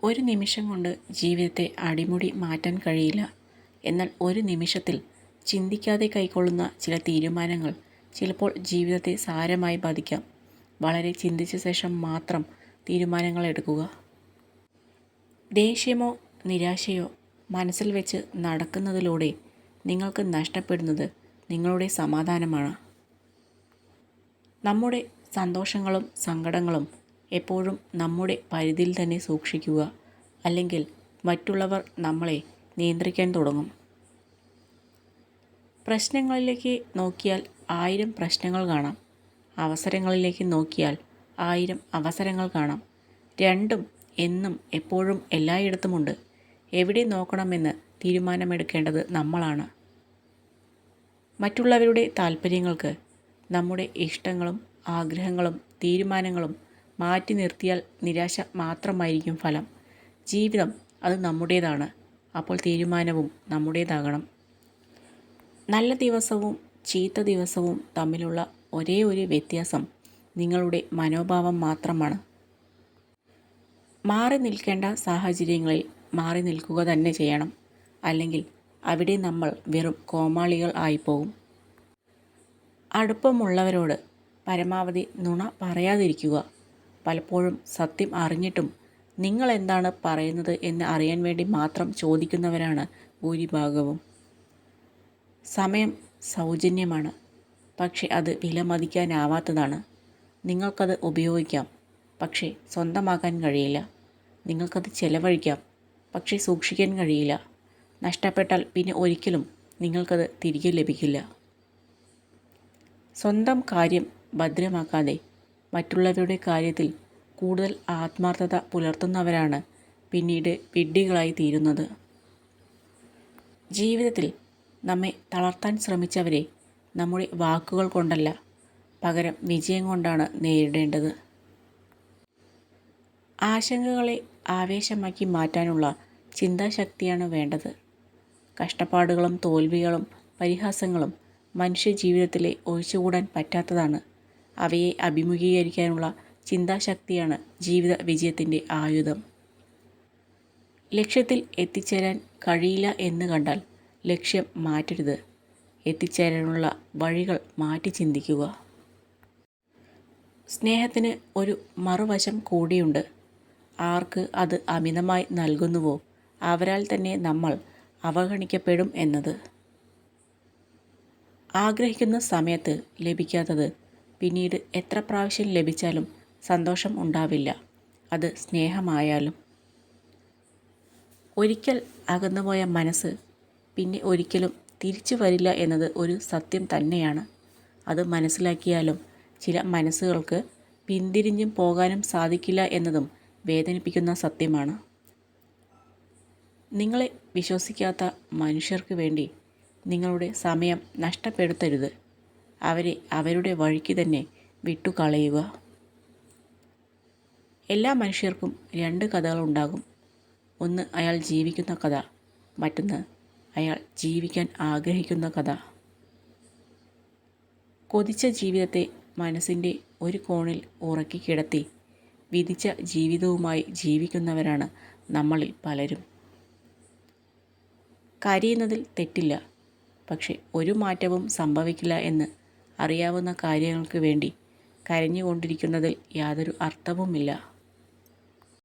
ഒരു നിമിഷം കൊണ്ട് ജീവിതത്തെ അടിമുടി മാറ്റാൻ കഴിയില്ല. എന്നാൽ ഒരു നിമിഷത്തിൽ ചിന്തിക്കാതെ കൈക്കൊള്ളുന്ന ചില തീരുമാനങ്ങൾ ചിലപ്പോൾ ജീവിതത്തെ സാരമായി ബാധിക്കാം. വളരെ ചിന്തിച്ച ശേഷം മാത്രം തീരുമാനങ്ങൾ എടുക്കുക. ദേഷ്യമോ നിരാശയോ മനസ്സിൽ വെച്ച് നടക്കുന്നതിലൂടെ നിങ്ങൾക്ക് നഷ്ടപ്പെടുന്നത് നിങ്ങളുടെ സമാധാനമാണ്. നമ്മുടെ സന്തോഷങ്ങളും സങ്കടങ്ങളും എപ്പോഴും നമ്മുടെ പരിധിയിൽ തന്നെ സൂക്ഷിക്കുക. അല്ലെങ്കിൽ മറ്റുള്ളവർ നമ്മളെ നിയന്ത്രിക്കാൻ തുടങ്ങും. പ്രശ്നങ്ങളിലേക്ക് നോക്കിയാൽ 1000 പ്രശ്നങ്ങൾ കാണാം. അവസരങ്ങളിലേക്ക് നോക്കിയാൽ 1000 അവസരങ്ങൾ കാണാം. രണ്ടും എന്നും എപ്പോഴും എല്ലായിടത്തുമുണ്ട്. എവിടെ നോക്കണമെന്ന് തീരുമാനമെടുക്കേണ്ടത് നമ്മളാണ്. മറ്റുള്ളവരുടെ താല്പര്യങ്ങൾക്ക് നമ്മുടെ ഇഷ്ടങ്ങളും ആഗ്രഹങ്ങളും തീരുമാനങ്ങളും മാറ്റി നിർത്തിയാൽ നിരാശ മാത്രമായിരിക്കും ഫലം. ജീവിതം അത് നമ്മുടേതാണ്. അപ്പോൾ തീരുമാനവും നമ്മുടേതാകണം. നല്ല ദിവസവും ചീത്ത ദിവസവും തമ്മിലുള്ള ഒരേ ഒരു വ്യത്യാസം നിങ്ങളുടെ മനോഭാവം മാത്രമാണ്. മാറി നിൽക്കേണ്ട സാഹചര്യങ്ങളിൽ മാറി നിൽക്കുക തന്നെ ചെയ്യണം. അല്ലെങ്കിൽ അവിടെ നമ്മൾ വെറും കോമാളികൾ ആയിപ്പോകും. അടുപ്പമുള്ളവരോട് പരമാവധി നുണ പറയാതിരിക്കുക. പലപ്പോഴും സത്യം അറിഞ്ഞിട്ടും നിങ്ങൾ എന്താണ് പറയുന്നത് എന്ന് അറിയാൻ വേണ്ടി മാത്രം ചോദിക്കുന്നവരാണ് ഭൂരിഭാഗവും. സമയം സൗജന്യമാണ്, പക്ഷേ അത് വിലമതിക്കാനാവാത്തതാണ്. നിങ്ങൾക്കത് ഉപയോഗിക്കാം, പക്ഷേ സ്വന്തമാക്കാൻ കഴിയില്ല. നിങ്ങൾക്കത് ചെലവഴിക്കാം, പക്ഷേ സൂക്ഷിക്കാൻ കഴിയില്ല. നഷ്ടപ്പെട്ടാൽ പിന്നെ ഒരിക്കലും നിങ്ങൾക്കത് തിരികെ ലഭിക്കില്ല. സ്വന്തം കാര്യം ഭദ്രമാക്കാതെ മറ്റുള്ളവരുടെ കാര്യത്തിൽ കൂടുതൽ ആത്മാർത്ഥത പുലർത്തുന്നവരാണ് പിന്നീട് വിഡ്ഢികളായി തീരുന്നത്. ജീവിതത്തിൽ നമ്മെ തളർത്താൻ ശ്രമിച്ചവരെ നമ്മുടെ വാക്കുകൾ കൊണ്ടല്ല, പകരം വിജയം കൊണ്ടാണ് നേരിടേണ്ടത്. ആശങ്കകളെ ആവേശമാക്കി മാറ്റാനുള്ള ചിന്താശക്തിയാണ് വേണ്ടത്. കഷ്ടപ്പാടുകളും തോൽവികളും പരിഹാസങ്ങളും മനുഷ്യ ജീവിതത്തിലെ ഒഴിച്ചുകൂടാൻ പറ്റാത്തതാണ്. അവയെ അഭിമുഖീകരിക്കാനുള്ള ചിന്താശക്തിയാണ് ജീവിത വിജയത്തിൻ്റെ ആയുധം. ലക്ഷ്യത്തിൽ എത്തിച്ചേരാൻ കഴിയില്ല എന്ന് കണ്ടാൽ ലക്ഷ്യം മാറ്റരുത്. എത്തിച്ചേരാനുള്ള വഴികൾ മാറ്റി ചിന്തിക്കുക. സ്നേഹത്തിന് ഒരു മറുവശം കൂടിയുണ്ട്. ആർക്ക് അത് അമിതമായി നൽകുന്നുവോ അവരാൽ തന്നെ നമ്മൾ അവഗണിക്കപ്പെടും എന്നത്. ആഗ്രഹിക്കുന്ന സമയത്ത് ലഭിക്കാത്തത് പിന്നീട് എത്ര പ്രാവശ്യം ലഭിച്ചാലും സന്തോഷം ഉണ്ടാവില്ല. അത് സ്നേഹമായാലും. ഒരിക്കൽ അകന്നുപോയ മനസ്സ് പിന്നെ ഒരിക്കലും തിരിച്ചു വരില്ല എന്നത് ഒരു സത്യം തന്നെയാണ്. അത് മനസ്സിലാക്കിയാലും ചില മനസ്സുകൾക്ക് പിന്തിരിഞ്ഞും പോകാനും സാധിക്കില്ല എന്നതും വേദനിപ്പിക്കുന്ന സത്യമാണ്. നിങ്ങളെ വിശ്വസിക്കാത്ത മനുഷ്യർക്ക് വേണ്ടി നിങ്ങളുടെ സമയം നഷ്ടപ്പെടുത്തരുത്. അവരെ അവരുടെ വഴിക്ക് തന്നെ വിട്ടുകളയുക. എല്ലാ മനുഷ്യർക്കും 2 കഥകളുണ്ടാകും. ഒന്ന് അയാൾ ജീവിക്കുന്ന കഥ, മറ്റൊന്ന് അയാൾ ജീവിക്കാൻ ആഗ്രഹിക്കുന്ന കഥ. കൊതിച്ച ജീവിതത്തെ മനസ്സിൻ്റെ ഒരു കോണിൽ ഉറക്കി കിടത്തി വിധിച്ച ജീവിതവുമായി ജീവിക്കുന്നവരാണ് നമ്മളിൽ പലരും. കരയുന്നതിൽ തെറ്റില്ല, പക്ഷെ ഒരു മാറ്റവും സംഭവിക്കില്ല എന്ന് അറിയാവുന്ന കാര്യങ്ങൾക്ക് വേണ്ടി കരഞ്ഞുകൊണ്ടിരിക്കുന്നതിൽ യാതൊരു അർത്ഥവുമില്ല.